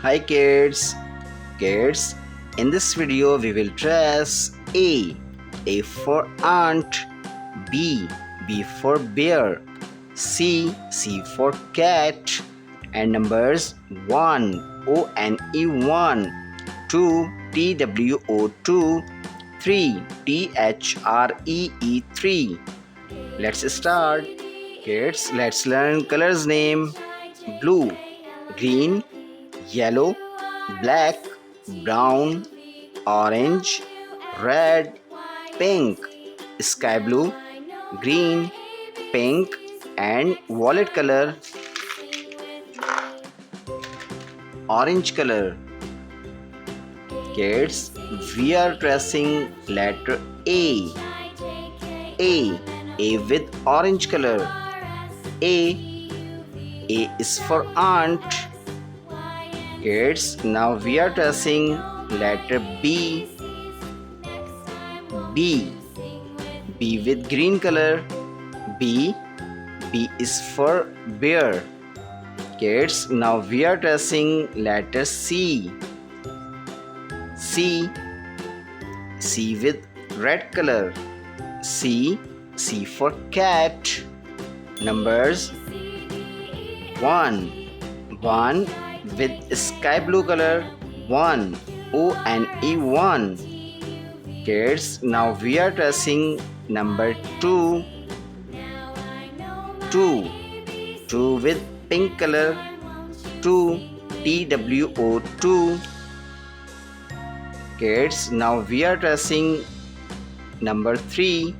Hi kids. Kids, in this video we will trace A for ant, B for bear, C for cat, and numbers 1 O-N-E 1, 2 T-W-O 2, 3 T-H-R-E-E 3. Let's start. Kids, let's learn colors name: blue, green, yellow, black, brown, orange, red, pink, sky blue, green, pink, and violet color, orange color. Kids, we are tracing letter A. A with orange color. A is for ant. Kids, now we are tracing letter B. B with green color. B is for bear. Kids, now we are tracing letter C. C with red color. C for cat. Numbers 1 with sky blue color. 1 O-N-E 1. Kids, now we are tracing number 2 with pink color. 2 T-W-O 2. Kids, now we are tracing number 3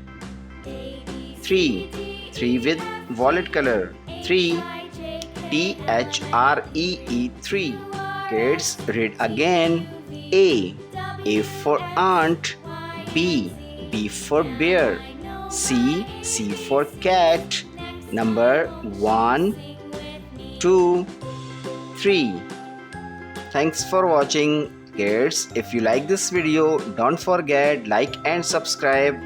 with violet color. 3 T-H-R-E-E 3. Kids, read again. A for ant, B for bear, C for cat. Number 1, 2, 3. Thanks for watching. Kids, if you like this video, don't forget like and subscribe.